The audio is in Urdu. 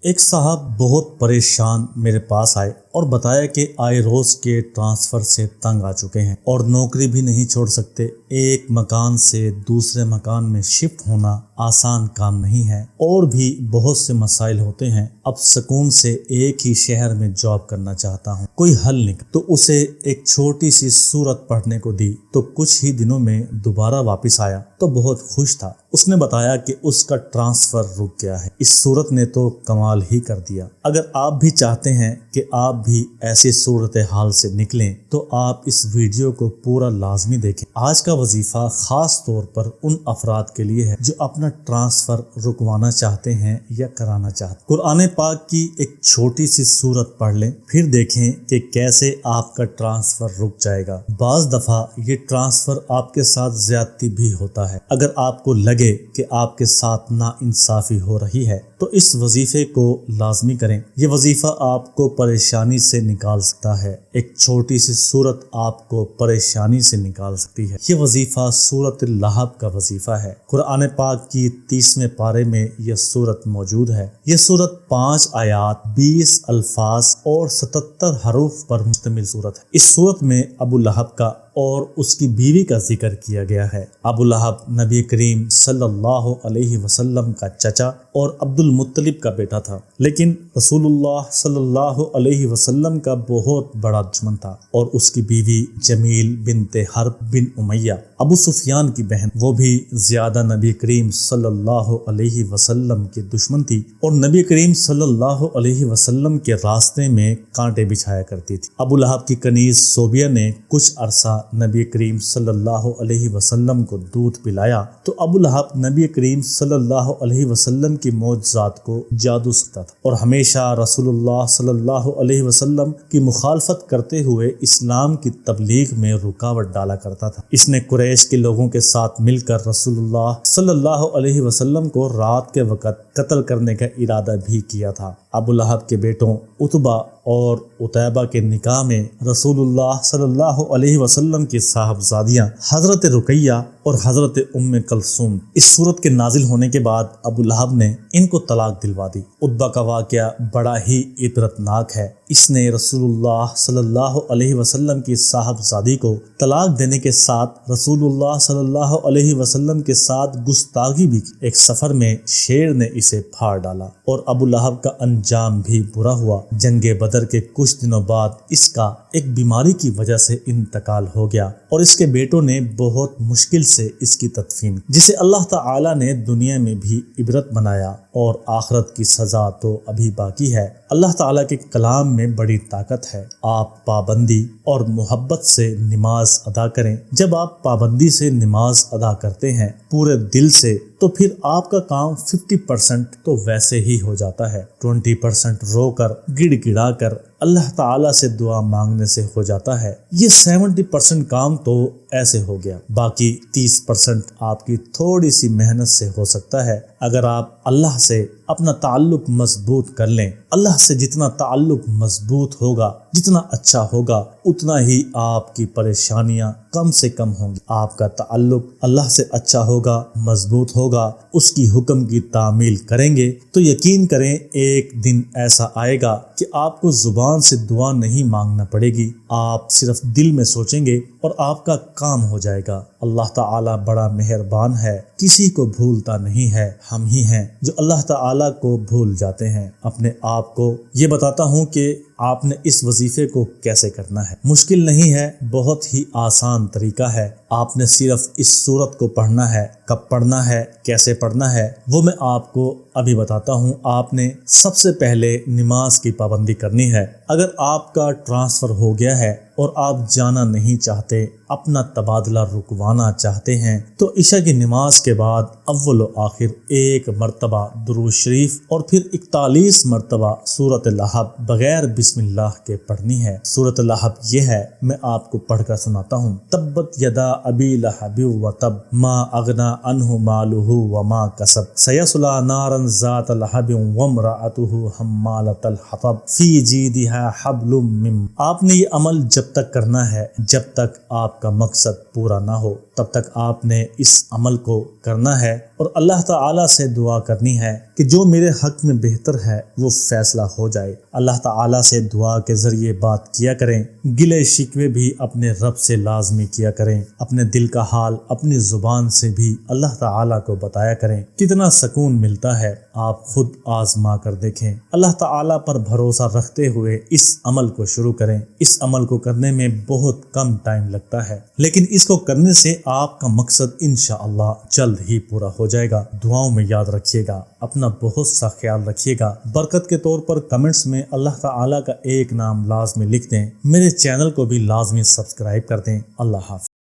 ایک صاحب بہت پریشان میرے پاس آئے اور بتایا کہ آئے روز کے ٹرانسفر سے تنگ آ چکے ہیں اور نوکری بھی نہیں چھوڑ سکتے۔ ایک مکان سے دوسرے مکان میں شفٹ ہونا آسان کام نہیں ہے اور بھی بہت سے مسائل ہوتے ہیں۔ اب سکون سے ایک ہی شہر میں جاب کرنا چاہتا ہوں، کوئی حل نہیں۔ تو اسے ایک چھوٹی سی سورت پڑھنے کو دی تو کچھ ہی دنوں میں دوبارہ واپس آیا تو بہت خوش تھا۔ اس نے بتایا کہ اس کا ٹرانسفر رک گیا ہے۔ اس صورت نے تو کمال ہی کر دیا۔ اگر آپ بھی چاہتے ہیں کہ آپ بھی ایسی صورتحال سے نکلیں تو آپ اس ویڈیو کو پورا لازمی دیکھیں۔ آج کا وظیفہ خاص طور پر ان افراد کے لیے ہے جو اپنا ٹرانسفر رکوانا چاہتے ہیں یا کرانا چاہتے ہیں۔ قرآن پاک کی ایک چھوٹی سی صورت پڑھ لیں، پھر دیکھیں کہ کیسے آپ کا ٹرانسفر رک جائے گا۔ بعض دفعہ یہ ٹرانسفر آپ کے ساتھ زیادتی بھی ہوتا ہے۔ اگر آپ کو لگے کہ آپ کے ساتھ ناانصافی ہو رہی ہے تو اس وظیفے کو لازمی کریں۔ یہ وظیفہ آپ کو پریشانی سے نکال سکتا ہے۔ ایک چھوٹی سی سورت آپ کو پریشانی سے نکال سکتی ہے۔ یہ وظیفہ سورۃ اللہب کا وظیفہ ہے۔ قرآن پاک کی 30ویں پارے میں یہ سورت موجود ہے۔ یہ سورت 5 آیات، 20 الفاظ اور 77 حروف پر مشتمل سورت ہے۔ اس سورت میں ابو لہب کا اور اس کی بیوی کا ذکر کیا گیا ہے۔ ابو لہب نبی کریم صلی اللہ علیہ وسلم کا چچا اور عبد المطلب کا بیٹا تھا، لیکن رسول اللہ صلی اللہ علیہ وسلم کا بہت بڑا دشمن تھا۔ اور اس کی بیوی جمیل بنت حرب بن امیہ، ابو سفیان کی بہن، وہ بھی زیادہ نبی کریم صلی اللہ علیہ وسلم کی دشمن تھی اور نبی کریم صلی اللہ علیہ وسلم کے راستے میں کانٹے بچھایا کرتی تھی۔ ابو لہب کی کنیز صوبیہ نے کچھ عرصہ نبی کریم صلی اللہ علیہ وسلم کو دودھ پلایا تو ابو لہب نبی کریم صلی اللہ علیہ وسلم کی معجزات کو جادو سکتا تھا اور ہمیشہ رسول اللہ صلی اللہ علیہ وسلم کی مخالفت کرتے ہوئے اسلام کی تبلیغ میں رکاوٹ ڈالا کرتا تھا۔ اس نے قریش کے لوگوں کے ساتھ مل کر رسول اللہ صلی اللہ علیہ وسلم کو رات کے وقت قتل کرنے کا ارادہ بھی کیا تھا۔ ابو لہب کے بیٹوں عتبہ اور عتیبہ کے نکاح میں رسول اللہ صلی اللہ علیہ وسلم کی صاحبزادیاں حضرت رقیہ اور حضرت ام کلثوم۔ اس صورت کے نازل ہونے کے بعد ابو لہب نے ان کو طلاق دلوا دی۔ عتبہ کا واقعہ بڑا ہی عبرتناک ہے۔ اس نے رسول اللہ صلی اللہ علیہ وسلم کی صاحبزادی کو طلاق دینے کے ساتھ رسول اللہ صلی اللہ علیہ وسلم کے ساتھ گستاخی بھی کی۔ ایک سفر میں شیر نے اسے پھاڑ ڈالا اور ابو لہب کا انجام بھی برا ہوا۔ جنگ بدر کے کچھ دنوں بعد اس کا ایک بیماری کی وجہ سے انتقال ہو گیا اور اس کے بیٹوں نے بہت مشکل سے اس کی تدفین، جسے اللہ تعالی نے دنیا میں بھی عبرت بنایا اور آخرت کی سزا تو ابھی باقی ہے۔ اللہ تعالیٰ کے کلام میں بڑی طاقت ہے۔ آپ پابندی اور محبت سے نماز ادا کریں۔ جب آپ پابندی سے نماز ادا کرتے ہیں پورے دل سے تو پھر آپ کا کام 50% تو ویسے ہی ہو جاتا ہے۔ 20% رو کر گڑ گڑا کر اللہ تعالیٰ سے دعا مانگنے سے ہو جاتا ہے۔ یہ 70% کام تو ایسے ہو گیا، باقی 30% آپ کی تھوڑی سی محنت سے ہو سکتا ہے۔ اگر آپ اللہ سے اپنا تعلق مضبوط کر لیں، اللہ سے جتنا تعلق مضبوط ہوگا، جتنا اچھا ہوگا، اتنا ہی آپ کی پریشانیاں کم سے کم ہوں گی۔ آپ کا تعلق اللہ سے اچھا ہوگا، مضبوط ہوگا، اس کی حکم کی تعمیل کریں گے تو یقین کریں ایک دن ایسا آئے گا کہ آپ کو زبان سے دعا نہیں مانگنا پڑے گی، آپ صرف دل میں سوچیں گے اور آپ کا کام ہو جائے گا۔ اللہ تعالیٰ بڑا مہربان ہے، کسی کو بھولتا نہیں ہے۔ ہم ہی ہیں جو اللہ تعالیٰ کو بھول جاتے ہیں۔ اپنے آپ کو یہ بتاتا ہوں کہ آپ نے اس وظیفے کو کیسے کرنا ہے۔ مشکل نہیں ہے، بہت ہی آسان طریقہ ہے۔ آپ نے صرف اس سورت کو پڑھنا ہے۔ کب پڑھنا ہے، کیسے پڑھنا ہے، وہ میں آپ کو ابھی بتاتا ہوں۔ آپ نے سب سے پہلے نماز کی پابندی کرنی ہے۔ اگر آپ کا ٹرانسفر ہو گیا ہے اور آپ جانا نہیں چاہتے، اپنا تبادلہ رکوانا چاہتے ہیں تو عشاء کی نماز کے بعد اول و آخر 1 مرتبہ درود شریف اور پھر 41 مرتبہ سورۃ اللہب بغیر بسم اللہ کے پڑھنی ہے۔ سورۃ لہب یہ ہے، میں آپ کو پڑھ کر سناتا ہوں۔ تبت یدا ابی لہب وتب ما اغنی عنہ مالہ وما کسب سیصلی نارا ذات لہب وامرأتہ حمالۃ الحطب فی جیدہا حبل من۔ آپ نے یہ عمل جب تک کرنا ہے جب تک آپ کا مقصد پورا نہ ہو، تب تک آپ نے اس عمل کو کرنا ہے اور اللہ تعالی سے دعا کرنی ہے کہ جو میرے حق میں بہتر ہے وہ فیصلہ ہو جائے۔ اللہ تعالی سے دعا کے ذریعے بات کیا کریں، گلے شکوے بھی اپنے رب سے لازمی کیا کریں، اپنے دل کا حال اپنی زبان سے بھی اللہ تعالی کو بتایا کریں۔ کتنا سکون ملتا ہے آپ خود آزما کر دیکھیں۔ اللہ تعالی پر بھروسہ رکھتے ہوئے اس عمل کو شروع کریں۔ اس عمل کو کرنے میں بہت کم ٹائم لگتا ہے، لیکن اس کو کرنے سے آپ کا مقصد انشاءاللہ جلد ہی پورا ہو جائے گا۔ دعاؤں میں یاد رکھیے گا، اپنا بہت سا خیال رکھیے گا۔ برکت کے طور پر کمنٹس میں اللہ تعالی کا ایک نام لازمی لکھ دیں۔ میرے چینل کو بھی لازمی سبسکرائب کر دیں۔ اللہ حافظ۔